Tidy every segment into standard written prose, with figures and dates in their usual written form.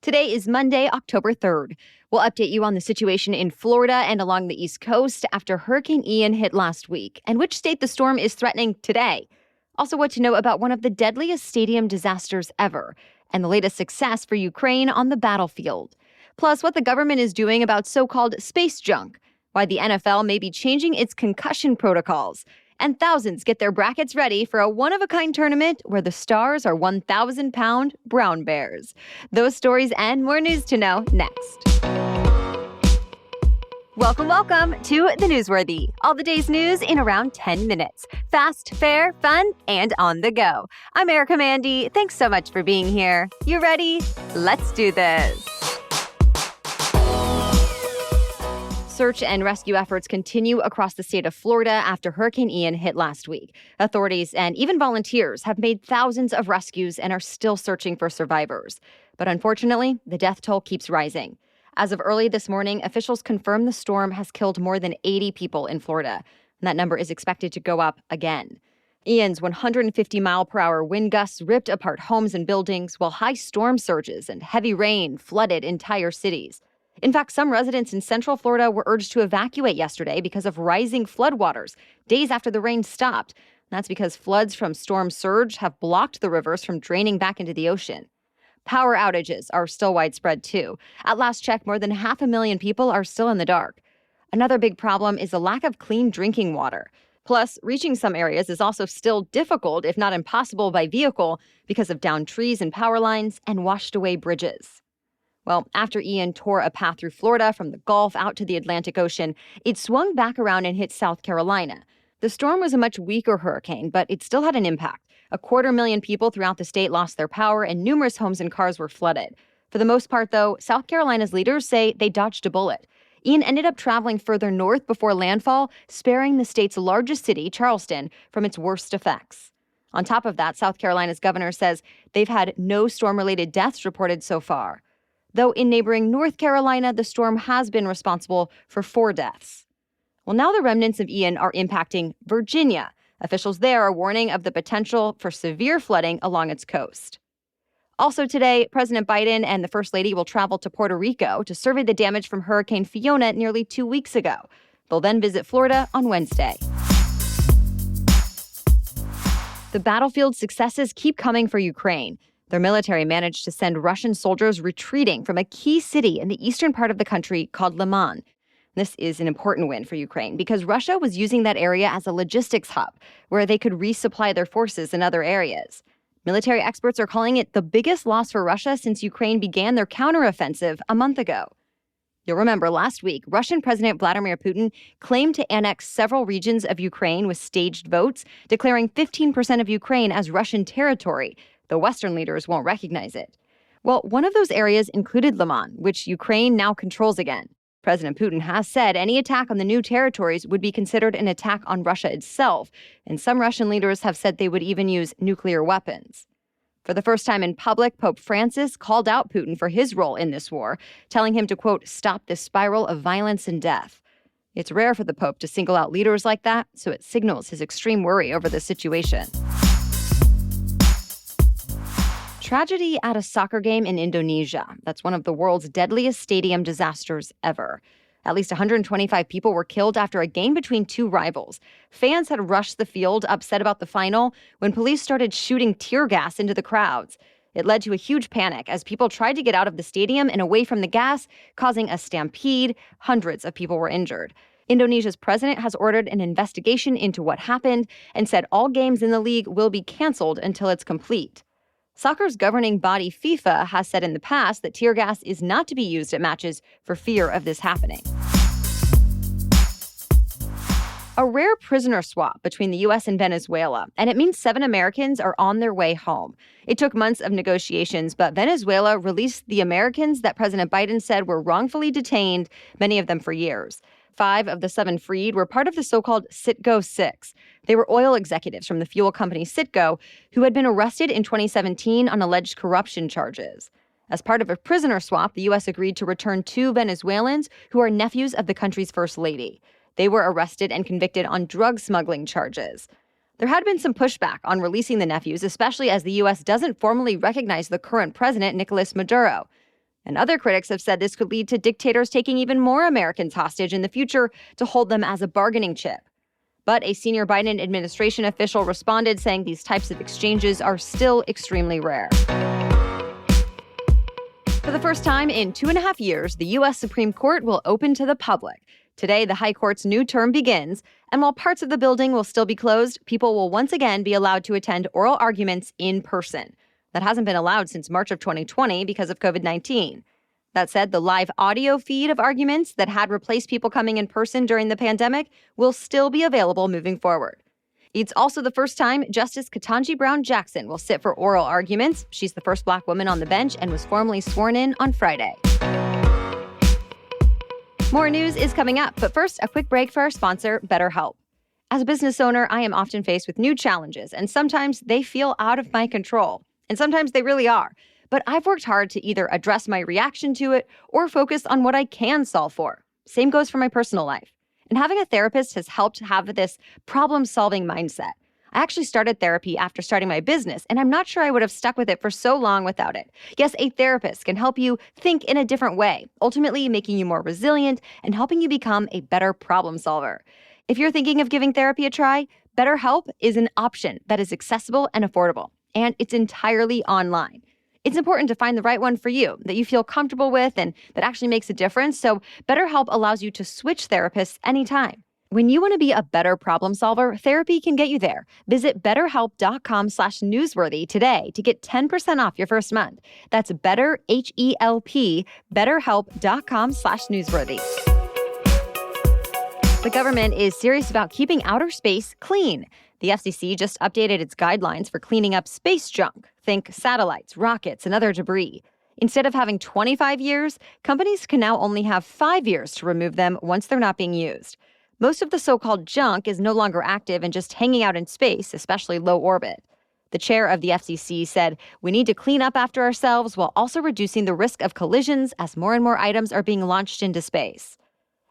Today is Monday, October 3rd. We'll update you on the situation in Florida and along the East Coast after Hurricane Ian hit last week and which state the storm is threatening today. Also, what to know about one of the deadliest stadium disasters ever and the latest success for Ukraine on the battlefield. Plus, what the government is doing about so-called space junk, why the NFL may be changing its concussion protocols, and thousands get their brackets ready for a one-of-a-kind tournament where the stars are 1,000-pound brown bears. Those stories and more news to know next. Welcome to The Newsworthy. All the day's news in around 10 minutes. Fast, fair, fun, and on the go. I'm Erica Mandy. Thanks so much for being here. You ready? Let's do this. Search and rescue efforts continue across the state of Florida after Hurricane Ian hit last week. Authorities and even volunteers have made thousands of rescues and are still searching for survivors. But unfortunately, the death toll keeps rising. As of early this morning, officials confirm the storm has killed more than 80 people in Florida, and that number is expected to go up again. Ian's 150-mile-per-hour wind gusts ripped apart homes and buildings, while high storm surges and heavy rain flooded entire cities. In fact, some residents in Central Florida were urged to evacuate yesterday because of rising floodwaters days after the rain stopped. That's because floods from storm surge have blocked the rivers from draining back into the ocean. Power outages are still widespread, too. At last check, more than 500,000 people are still in the dark. Another big problem is the lack of clean drinking water. Plus, reaching some areas is also still difficult, if not impossible, by vehicle because of downed trees and power lines and washed-away bridges. Well, after Ian tore a path through Florida from the Gulf out to the Atlantic Ocean, it swung back around and hit South Carolina. The storm was a much weaker hurricane, but it still had an impact. 250,000 people throughout the state lost their power, and numerous homes and cars were flooded. For the most part, though, South Carolina's leaders say they dodged a bullet. Ian ended up traveling further north before landfall, sparing the state's largest city, Charleston, from its worst effects. On top of that, South Carolina's governor says they've had no storm-related deaths reported so far. Though in neighboring North Carolina, the storm has been responsible for 4 deaths. Well, now the remnants of Ian are impacting Virginia. Officials there are warning of the potential for severe flooding along its coast. Also today, President Biden and the First Lady will travel to Puerto Rico to survey the damage from Hurricane Fiona nearly 2 weeks ago. They'll then visit Florida on Wednesday. The battlefield successes keep coming for Ukraine. Their military managed to send Russian soldiers retreating from a key city in the eastern part of the country called Liman. This is an important win for Ukraine because Russia was using that area as a logistics hub where they could resupply their forces in other areas. Military experts are calling it the biggest loss for Russia since Ukraine began their counteroffensive a month ago. You'll remember last week, Russian President Vladimir Putin claimed to annex several regions of Ukraine with staged votes, declaring 15% of Ukraine as Russian territory. The Western leaders won't recognize it. Well, one of those areas included Liman, which Ukraine now controls again. President Putin has said any attack on the new territories would be considered an attack on Russia itself, and some Russian leaders have said they would even use nuclear weapons. For the first time in public, Pope Francis called out Putin for his role in this war, telling him to, quote, stop this spiral of violence and death. It's rare for the Pope to single out leaders like that, so it signals his extreme worry over the situation. Tragedy at a soccer game in Indonesia. That's one of the world's deadliest stadium disasters ever. At least 125 people were killed after a game between 2 rivals. Fans had rushed the field, upset about the final, when police started shooting tear gas into the crowds. It led to a huge panic as people tried to get out of the stadium and away from the gas, causing a stampede. Hundreds of people were injured. Indonesia's president has ordered an investigation into what happened and said all games in the league will be canceled until it's complete. Soccer's governing body FIFA has said in the past that tear gas is not to be used at matches for fear of this happening. A rare prisoner swap between the U.S. and Venezuela, and it means 7 Americans are on their way home. It took months of negotiations, but Venezuela released the Americans that President Biden said were wrongfully detained, many of them for years. 5 of the 7 freed were part of the so-called Citgo Six. They were oil executives from the fuel company Citgo who had been arrested in 2017 on alleged corruption charges. As part of a prisoner swap, the U.S. agreed to return 2 Venezuelans who are nephews of the country's first lady. They were arrested and convicted on drug smuggling charges. There had been some pushback on releasing the nephews, especially as the U.S. doesn't formally recognize the current president, Nicolas Maduro. And other critics have said this could lead to dictators taking even more Americans hostage in the future to hold them as a bargaining chip. But a senior Biden administration official responded, saying these types of exchanges are still extremely rare. For the first time in 2.5 years, the U.S. Supreme Court will open to the public. Today, the High Court's new term begins, and while parts of the building will still be closed, people will once again be allowed to attend oral arguments in person. That hasn't been allowed since March of 2020 because of COVID-19. That said, the live audio feed of arguments that had replaced people coming in person during the pandemic will still be available moving forward. It's also the first time Justice Ketanji Brown Jackson will sit for oral arguments. She's the first Black woman on the bench and was formally sworn in on Friday. More news is coming up, but first, a quick break for our sponsor, BetterHelp. As a business owner, I am often faced with new challenges, and sometimes they feel out of my control. And sometimes they really are. But I've worked hard to either address my reaction to it or focus on what I can solve for. Same goes for my personal life. And having a therapist has helped have this problem-solving mindset. I actually started therapy after starting my business, and I'm not sure I would have stuck with it for so long without it. Yes, a therapist can help you think in a different way, ultimately making you more resilient and helping you become a better problem solver. If you're thinking of giving therapy a try, BetterHelp is an option that is accessible and affordable, and it's entirely online. It's important to find the right one for you, that you feel comfortable with and that actually makes a difference, so BetterHelp allows you to switch therapists anytime. When you want to be a better problem solver, therapy can get you there. Visit betterhelp.com/newsworthy today to get 10% off your first month. That's BetterHelp, betterhelp.com/newsworthy. The government is serious about keeping outer space clean. The FCC just updated its guidelines for cleaning up space junk. Think satellites, rockets, and other debris. Instead of having 25 years, companies can now only have 5 years to remove them once they're not being used. Most of the so-called junk is no longer active and just hanging out in space, especially low orbit. The chair of the FCC said, "We need to clean up after ourselves while also reducing the risk of collisions as more and more items are being launched into space."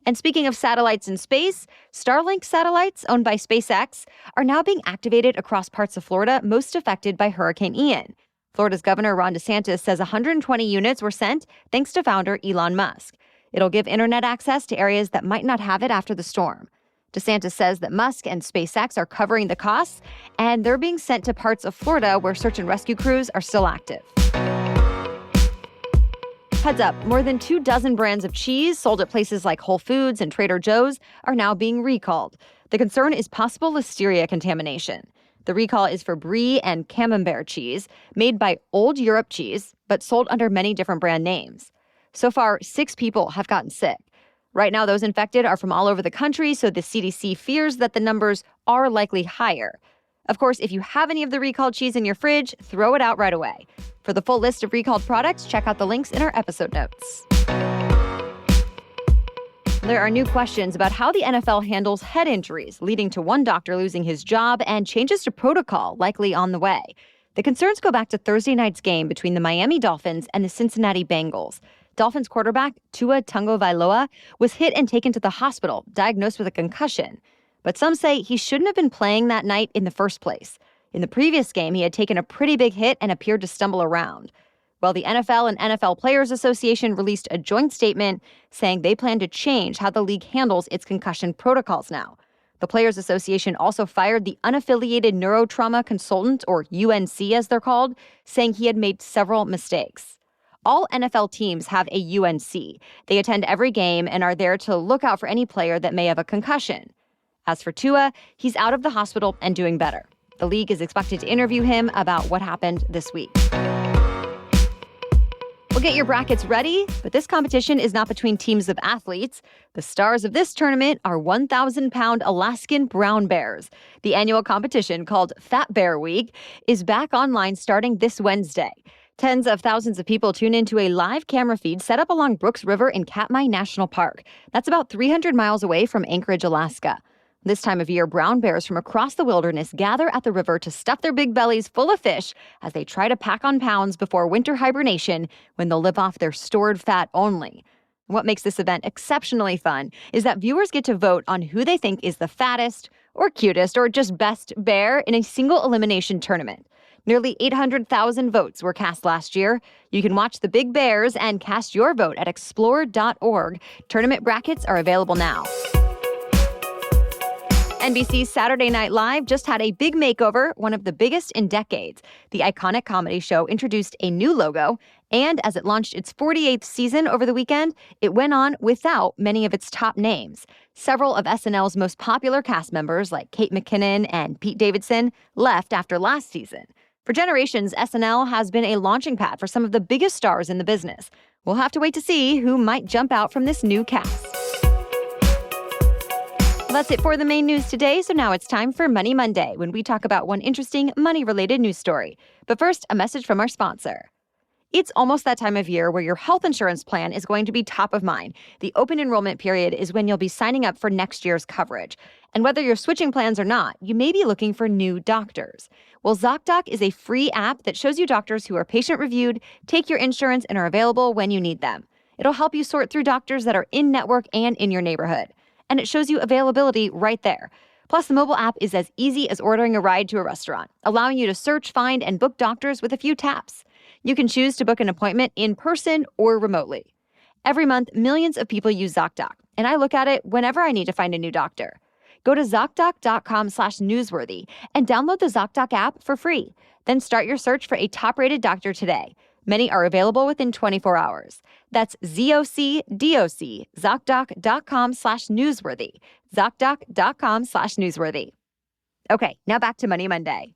And speaking of satellites in space, Starlink satellites owned by SpaceX are now being activated across parts of Florida most affected by Hurricane Ian. Florida's Governor Ron DeSantis says 120 units were sent thanks to founder Elon Musk. It'll give internet access to areas that might not have it after the storm. DeSantis says that Musk and SpaceX are covering the costs, and they're being sent to parts of Florida where search and rescue crews are still active. Heads up, more than 24 brands of cheese sold at places like Whole Foods and Trader Joe's are now being recalled. The concern is possible listeria contamination. The recall is for brie and camembert cheese, made by Old Europe Cheese, but sold under many different brand names. So far, 6 people have gotten sick. Right now, those infected are from all over the country, so the CDC fears that the numbers are likely higher. Of course, if you have any of the recalled cheese in your fridge, throw it out right away. For the full list of recalled products, check out the links in our episode notes. There are new questions about how the NFL handles head injuries, leading to one doctor losing his job and changes to protocol likely on the way. The concerns go back to Thursday night's game between the Miami Dolphins and the Cincinnati Bengals. Dolphins quarterback Tua Tagovailoa was hit and taken to the hospital, diagnosed with a concussion. But some say he shouldn't have been playing that night in the first place. In the previous game, he had taken a pretty big hit and appeared to stumble around. Well, the NFL and NFL Players Association released a joint statement saying they plan to change how the league handles its concussion protocols now. The Players Association also fired the unaffiliated neurotrauma consultant, or UNC as they're called, saying he had made several mistakes. All NFL teams have a UNC. They attend every game and are there to look out for any player that may have a concussion. As for Tua, he's out of the hospital and doing better. The league is expected to interview him about what happened this week. We'll get your brackets ready, but this competition is not between teams of athletes. The stars of this tournament are 1,000-pound Alaskan brown bears. The annual competition, called Fat Bear Week, is back online starting this Wednesday. Tens of thousands of people tune into a live camera feed set up along Brooks River in Katmai National Park. That's about 300 miles away from Anchorage, Alaska. This time of year, brown bears from across the wilderness gather at the river to stuff their big bellies full of fish as they try to pack on pounds before winter hibernation, when they'll live off their stored fat only. What makes this event exceptionally fun is that viewers get to vote on who they think is the fattest or cutest or just best bear in a single elimination tournament. Nearly 800,000 votes were cast last year. You can watch the Big Bears and cast your vote at explore.org. Tournament brackets are available now. NBC's Saturday Night Live just had a big makeover, one of the biggest in decades. The iconic comedy show introduced a new logo, and as it launched its 48th season over the weekend, it went on without many of its top names. Several of SNL's most popular cast members, like Kate McKinnon and Pete Davidson, left after last season. For generations, SNL has been a launching pad for some of the biggest stars in the business. We'll have to wait to see who might jump out from this new cast. That's it for the main news today, so now it's time for Money Monday, when we talk about one interesting money-related news story. But first, a message from our sponsor. It's almost that time of year where your health insurance plan is going to be top of mind. The open enrollment period is when you'll be signing up for next year's coverage. And whether you're switching plans or not, you may be looking for new doctors. Well, ZocDoc is a free app that shows you doctors who are patient-reviewed, take your insurance, and are available when you need them. It'll help you sort through doctors that are in-network and in your neighborhood. And it shows you availability right there. Plus, the mobile app is as easy as ordering a ride to a restaurant, allowing you to search, find, and book doctors with a few taps. You can choose to book an appointment in person or remotely. Every month, millions of people use ZocDoc, and I look at it whenever I need to find a new doctor. Go to ZocDoc.com/newsworthy and download the ZocDoc app for free. Then start your search for a top-rated doctor today. Many are available within 24 hours. That's ZocDoc, ZocDoc.com/newsworthy, ZocDoc.com/newsworthy. Okay, now back to Money Monday.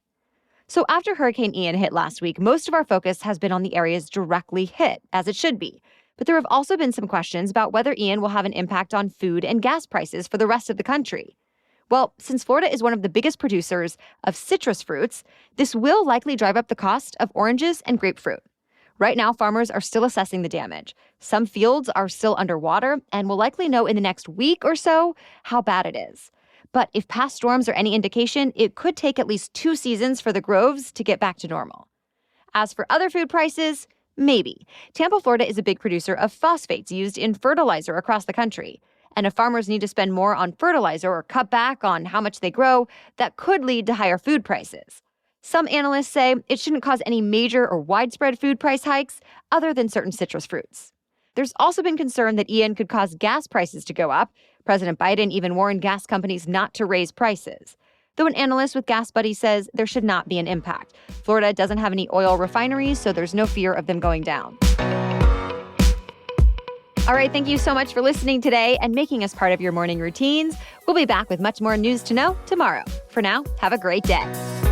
So after Hurricane Ian hit last week, most of our focus has been on the areas directly hit, as it should be. But there have also been some questions about whether Ian will have an impact on food and gas prices for the rest of the country. Well, since Florida is one of the biggest producers of citrus fruits, this will likely drive up the cost of oranges and grapefruit. Right now, farmers are still assessing the damage. Some fields are still underwater and will likely know in the next week or so how bad it is. But if past storms are any indication, it could take at least 2 seasons for the groves to get back to normal. As for other food prices, maybe. Tampa, Florida is a big producer of phosphates used in fertilizer across the country. And if farmers need to spend more on fertilizer or cut back on how much they grow, that could lead to higher food prices. Some analysts say it shouldn't cause any major or widespread food price hikes other than certain citrus fruits. There's also been concern that Ian could cause gas prices to go up. President Biden even warned gas companies not to raise prices. Though an analyst with Gas Buddy says there should not be an impact. Florida doesn't have any oil refineries, so there's no fear of them going down. All right, thank you so much for listening today and making us part of your morning routines. We'll be back with much more news to know tomorrow. For now, have a great day.